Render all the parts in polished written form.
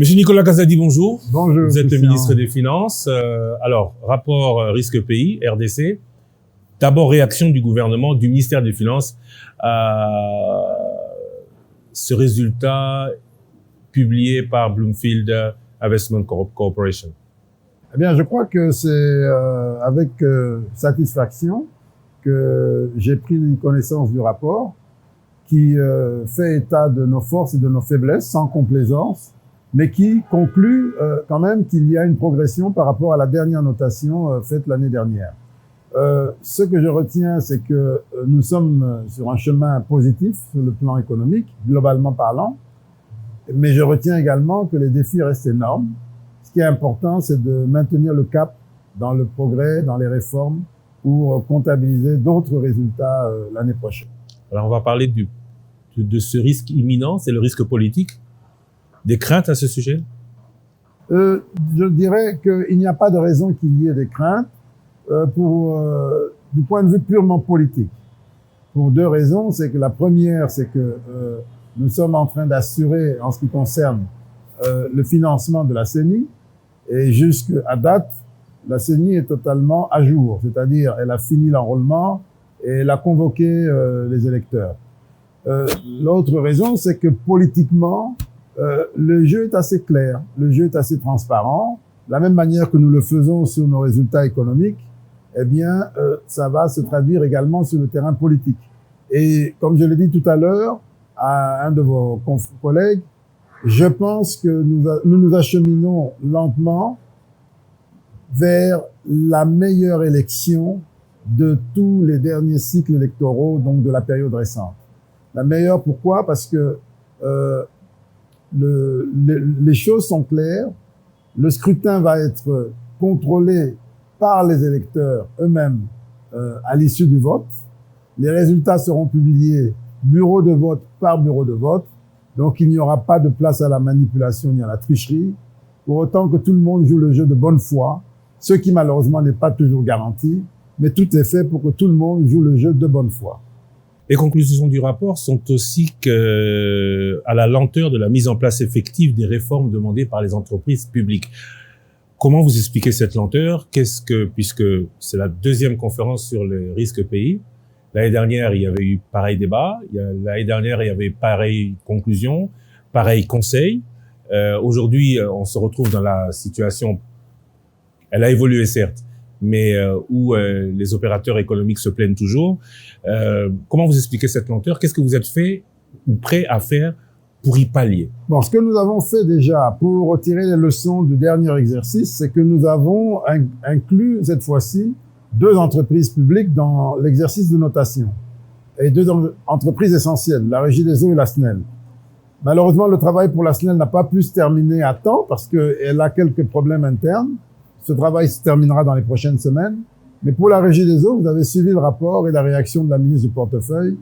Monsieur Nicolas Kazadi, bonjour. Bonjour. Vous êtes Christian. le ministre des Finances. Alors, rapport risque pays, RDC. D'abord, réaction du gouvernement, du ministère des Finances à ce résultat publié par Bloomfield Investment Corporation. Eh bien, je crois que c'est avec satisfaction que j'ai pris connaissance du rapport qui fait état de nos forces et de nos faiblesses, sans complaisance, mais qui conclut quand même qu'il y a une progression par rapport à la dernière notation faite l'année dernière. Ce que je retiens, c'est que nous sommes sur un chemin positif sur le plan économique, globalement parlant, mais je retiens également que les défis restent énormes. Ce qui est important, c'est de maintenir le cap dans le progrès, dans les réformes, pour comptabiliser d'autres résultats l'année prochaine. Alors, on va parler de ce risque imminent, c'est le risque politique. Des craintes à ce sujet? Je dirais qu'il n'y a pas de raison qu'il y ait des craintes du point de vue purement politique. Pour deux raisons. C'est que la première, c'est que nous sommes en train d'assurer, en ce qui concerne le financement de la CENI, et jusqu'à date, la CENI est totalement à jour, c'est-à-dire elle a fini l'enrôlement et elle a convoqué les électeurs. L'autre raison, c'est que politiquement, le jeu est assez clair, le jeu est assez transparent. De la même manière que nous le faisons sur nos résultats économiques, eh bien, ça va se traduire également sur le terrain politique. Et comme je l'ai dit tout à l'heure à un de vos collègues, je pense que nous acheminons lentement vers la meilleure élection de tous les derniers cycles électoraux, donc de la période récente. La meilleure, pourquoi? Parce que les choses sont claires, le scrutin va être contrôlé par les électeurs eux-mêmes à l'issue du vote. Les résultats seront publiés bureau de vote par bureau de vote. Donc, il n'y aura pas de place à la manipulation ni à la tricherie, pour autant que tout le monde joue le jeu de bonne foi, ce qui malheureusement n'est pas toujours garanti, mais tout est fait pour que tout le monde joue le jeu de bonne foi. Les conclusions du rapport sont aussi à la lenteur de la mise en place effective des réformes demandées par les entreprises publiques. Comment vous expliquez cette lenteur? Puisque c'est la deuxième conférence sur le risque pays. L'année dernière, il y avait eu pareil débat. L'année dernière, il y avait pareille conclusion, pareil conseil. Aujourd'hui, on se retrouve dans la situation, elle a évolué certes, mais où les opérateurs économiques se plaignent toujours. Comment vous expliquez cette lenteur? Qu'est-ce que vous êtes fait ou prêt à faire pour y pallier? Bon, ce que nous avons fait déjà pour retirer les leçons du dernier exercice, c'est que nous avons inclus cette fois-ci 2 entreprises publiques dans l'exercice de notation. Et 2 entreprises essentielles, la Régie des eaux et la SNEL. Malheureusement, le travail pour la SNEL n'a pas pu se terminer à temps parce qu'elle a quelques problèmes internes. Ce travail se terminera dans les prochaines semaines. Mais pour la Régie des eaux, vous avez suivi le rapport et la réaction de la ministre du portefeuille.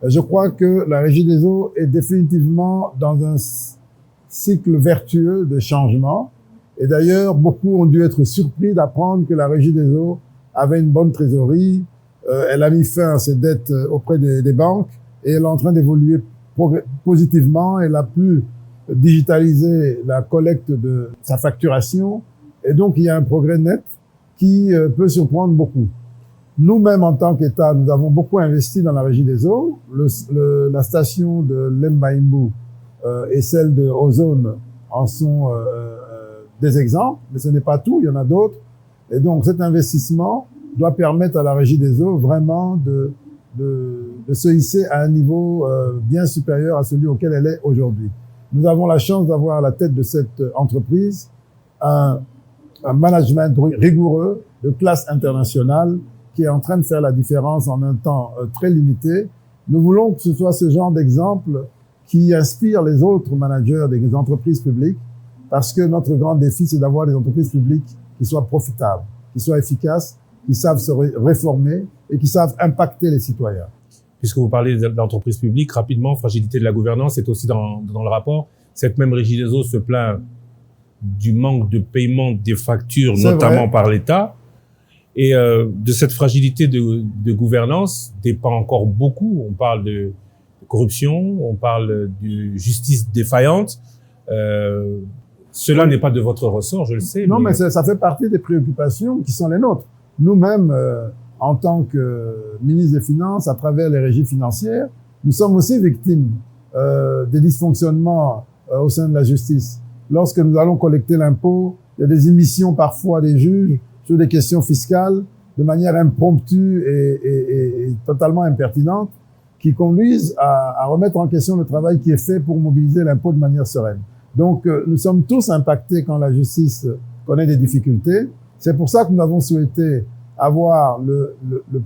Je crois que la Régie des eaux est définitivement dans un cycle vertueux de changement. Et d'ailleurs, beaucoup ont dû être surpris d'apprendre que la Régie des eaux avait une bonne trésorerie, elle a mis fin à ses dettes auprès des banques et elle est en train d'évoluer positivement. Elle a pu digitaliser la collecte de sa facturation et donc il y a un progrès net qui peut surprendre beaucoup. Nous-mêmes, en tant qu'État, nous avons beaucoup investi dans la Régie des eaux. La station de Lembaïmbou et celle de Ozone en sont des exemples, mais ce n'est pas tout, il y en a d'autres. Et donc, cet investissement doit permettre à la Régie des eaux vraiment de se hisser à un niveau bien supérieur à celui auquel elle est aujourd'hui. Nous avons la chance d'avoir à la tête de cette entreprise un management rigoureux de classe internationale qui est en train de faire la différence en un temps très limité. Nous voulons que ce soit ce genre d'exemple qui inspire les autres managers des entreprises publiques, parce que notre grand défi, c'est d'avoir des entreprises publiques qui soient profitables, qui soient efficaces, qui savent se réformer et qui savent impacter les citoyens. Puisque vous parlez d'entreprises publiques, rapidement, fragilité de la gouvernance, c'est aussi dans le rapport. Cette même Régie des eaux se plaint du manque de paiement des factures, notamment par l'État. Et de cette fragilité de gouvernance dépend encore beaucoup. On parle de corruption, on parle de justice défaillante. Cela n'est pas de votre ressort, je le sais. Non, mais ça fait partie des préoccupations qui sont les nôtres. Nous-mêmes, en tant que ministre des Finances, à travers les régies financières, nous sommes aussi victimes des dysfonctionnements au sein de la justice. Lorsque nous allons collecter l'impôt, il y a des émissions parfois des juges sur des questions fiscales de manière impromptue et totalement impertinente qui conduisent à remettre en question le travail qui est fait pour mobiliser l'impôt de manière sereine. Donc, nous sommes tous impactés quand la justice connaît des difficultés. C'est pour ça que nous avons souhaité avoir le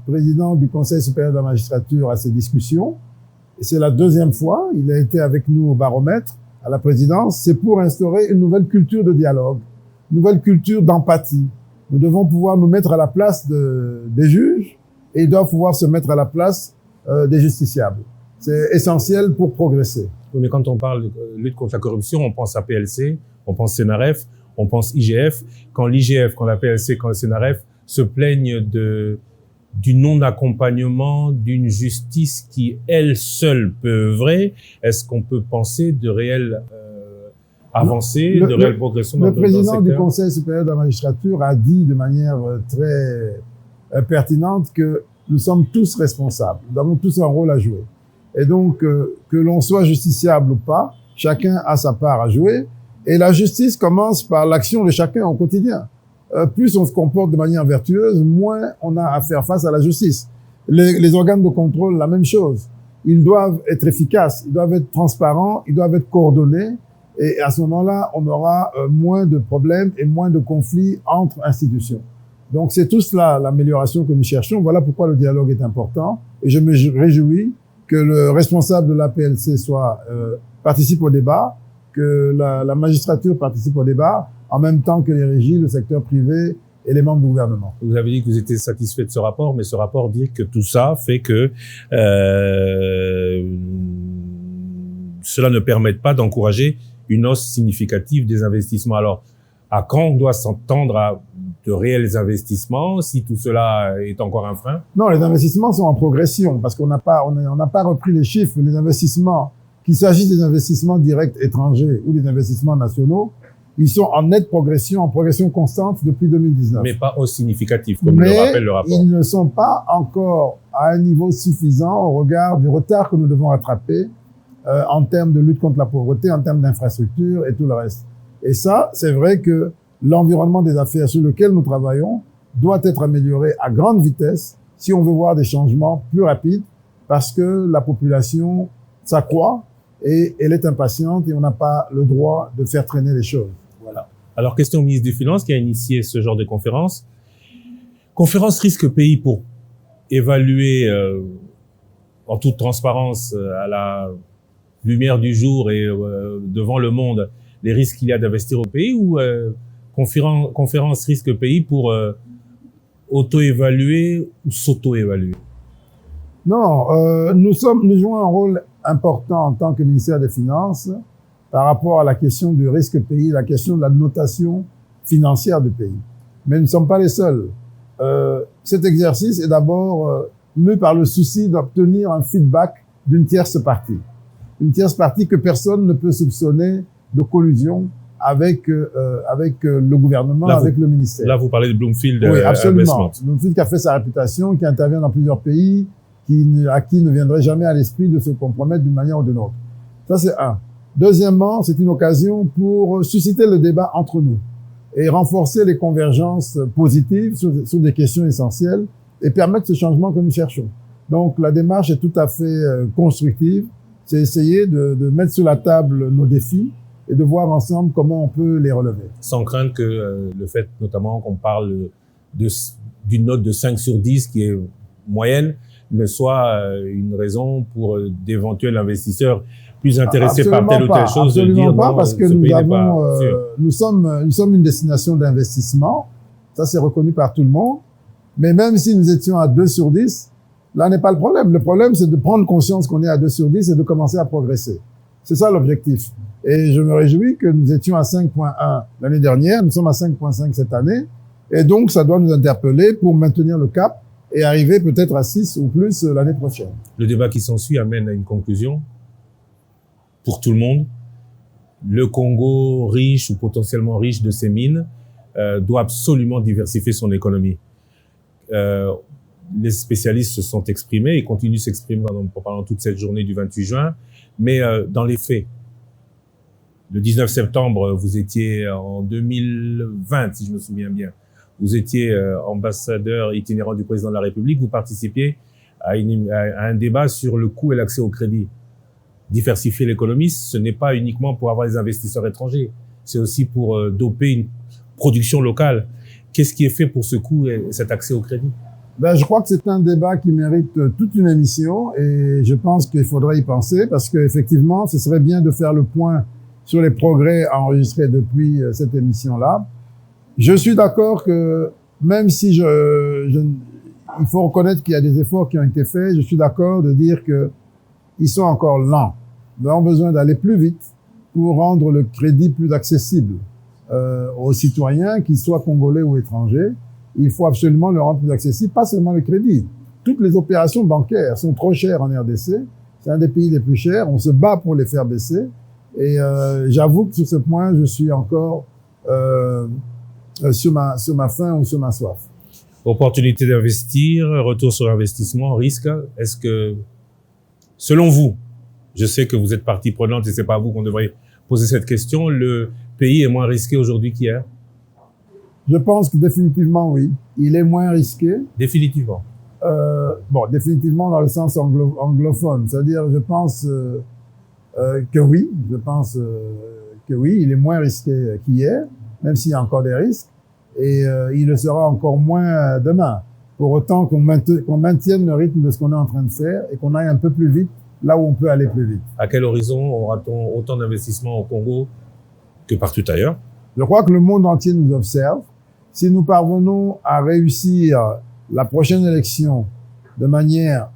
président du Conseil supérieur de la magistrature à ces discussions. Et c'est la deuxième fois. Il a été avec nous au baromètre, à la présidence. C'est pour instaurer une nouvelle culture de dialogue, une nouvelle culture d'empathie. Nous devons pouvoir nous mettre à la place des juges et ils doivent pouvoir se mettre à la place des justiciables. C'est essentiel pour progresser. Oui, mais quand on parle de lutte contre la corruption, on pense à PLC, on pense CNRF, on pense IGF. Quand l'IGF, quand la PLC, quand le CNRF se plaignent du non-accompagnement d'une justice qui, elle seule, peut œuvrer, est-ce qu'on peut penser de réelles avancées, de réelles progressions dans le secteur? Le président du Conseil supérieur de la magistrature a dit de manière très pertinente que nous sommes tous responsables. Nous avons tous un rôle à jouer. Et donc, que l'on soit justiciable ou pas, chacun a sa part à jouer. Et la justice commence par l'action de chacun au quotidien. Plus on se comporte de manière vertueuse, moins on a à faire face à la justice. Les organes de contrôle, la même chose. Ils doivent être efficaces, ils doivent être transparents, ils doivent être coordonnés. Et à ce moment-là, on aura moins de problèmes et moins de conflits entre institutions. Donc, c'est tout cela l'amélioration que nous cherchons. Voilà pourquoi le dialogue est important. Et je me réjouis que le responsable de l'APLC participe au débat, que la magistrature participe au débat, en même temps que les régies, le secteur privé et les membres du gouvernement. Vous avez dit que vous étiez satisfait de ce rapport, mais ce rapport dit que tout ça fait que cela ne permet pas d'encourager une hausse significative des investissements. Alors, à quand on doit s'entendre à de réels investissements, si tout cela est encore un frein? Non, les investissements sont en progression, parce qu'on n'a pas repris les chiffres. Les investissements, qu'il s'agisse des investissements directs étrangers ou des investissements nationaux, ils sont en nette progression, en progression constante depuis 2019. Mais pas aussi significatif, comme le rappelle le rapport. Ils ne sont pas encore à un niveau suffisant au regard du retard que nous devons rattraper en termes de lutte contre la pauvreté, en termes d'infrastructures et tout le reste. Et ça, c'est vrai que l'environnement des affaires sur lequel nous travaillons doit être amélioré à grande vitesse si on veut voir des changements plus rapides, parce que la population s'accroît et elle est impatiente et on n'a pas le droit de faire traîner les choses. Voilà. Alors, question au ministre des Finances qui a initié ce genre de conférence. Conférence risque pays pour évaluer en toute transparence à la lumière du jour et devant le monde les risques qu'il y a d'investir au pays, ou conférence risque pays pour auto-évaluer ou s'auto-évaluer? Non, nous jouons un rôle important en tant que ministère des Finances par rapport à la question du risque pays, la question de la notation financière du pays. Mais nous ne sommes pas les seuls. Cet exercice est d'abord mu par le souci d'obtenir un feedback d'une tierce partie. Une tierce partie que personne ne peut soupçonner de collusion avec le gouvernement, là, avec le ministère. Là, vous parlez de Bloomfield. Oui, absolument. Bloomfield qui a fait sa réputation, qui intervient dans plusieurs pays, à qui ne viendrait jamais à l'esprit de se compromettre d'une manière ou d'une autre. Ça, c'est un. Deuxièmement, c'est une occasion pour susciter le débat entre nous et renforcer les convergences positives sur des questions essentielles et permettre ce changement que nous cherchons. Donc, la démarche est tout à fait constructive. C'est essayer de mettre sur la table nos défis et de voir ensemble comment on peut les relever. Sans craindre que le fait, notamment, qu'on parle d'une note de 5 sur 10 qui est moyenne, ne soit une raison pour d'éventuels investisseurs plus intéressés par telle ou telle chose de dire pas, non, parce que nous sommes une destination d'investissement. Ça, c'est reconnu par tout le monde. Mais même si nous étions à 2 sur 10, là n'est pas le problème. Le problème, c'est de prendre conscience qu'on est à 2 sur 10 et de commencer à progresser. C'est ça l'objectif. Et je me réjouis que nous étions à 5.1 l'année dernière, nous sommes à 5.5 cette année. Et donc, ça doit nous interpeller pour maintenir le cap et arriver peut-être à 6 ou plus l'année prochaine. Le débat qui s'ensuit amène à une conclusion pour tout le monde. le Congo, riche ou potentiellement riche de ses mines, doit absolument diversifier son économie. Les spécialistes se sont exprimés et continuent de s'exprimer pendant toute cette journée du 28 juin, mais dans les faits, le 19 septembre, vous étiez en 2020, si je me souviens bien, vous étiez ambassadeur itinérant du président de la République, vous participiez à un débat sur le coût et l'accès au crédit. Diversifier l'économie, ce n'est pas uniquement pour avoir des investisseurs étrangers, c'est aussi pour doper une production locale. Qu'est-ce qui est fait pour ce coût et cet accès au crédit? Ben, je crois que c'est un débat qui mérite toute une émission et je pense qu'il faudrait y penser parce qu'effectivement, ce serait bien de faire le point sur les progrès enregistrés depuis cette émission-là. Je suis d'accord que même si il faut reconnaître qu'il y a des efforts qui ont été faits, je suis d'accord de dire que ils sont encore lents. Nous avons besoin d'aller plus vite pour rendre le crédit plus accessible aux citoyens, qu'ils soient congolais ou étrangers. Il faut absolument le rendre plus accessible, pas seulement le crédit. Toutes les opérations bancaires sont trop chères en RDC. C'est un des pays les plus chers. On se bat pour les faire baisser. Et j'avoue que sur ce point, je suis encore sur ma faim ou sur ma soif. Opportunité d'investir, retour sur investissement, risque. Est-ce que, selon vous, je sais que vous êtes partie prenante et c'est pas à vous qu'on devrait poser cette question, le pays est moins risqué aujourd'hui qu'hier? Je pense que définitivement oui. Il est moins risqué. Définitivement. Bon, définitivement dans le sens anglophone. C'est-à-dire, je pense que oui. Je pense que oui, il est moins risqué qu'hier, même s'il y a encore des risques. Et il le sera encore moins demain. Pour autant qu'on maintienne le rythme de ce qu'on est en train de faire et qu'on aille un peu plus vite là où on peut aller plus vite. À quel horizon aura-t-on autant d'investissements au Congo que partout ailleurs? Je crois que le monde entier nous observe. Si nous parvenons à réussir la prochaine élection de manière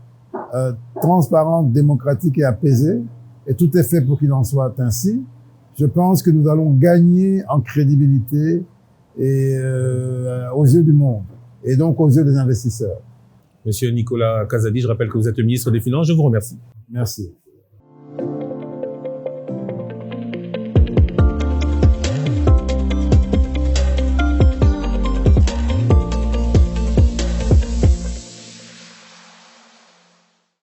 transparente, démocratique et apaisée, et tout est fait pour qu'il en soit ainsi, je pense que nous allons gagner en crédibilité et aux yeux du monde, et donc aux yeux des investisseurs. Monsieur Nicolas Kazadi, je rappelle que vous êtes le ministre des Finances. Je vous remercie. Merci.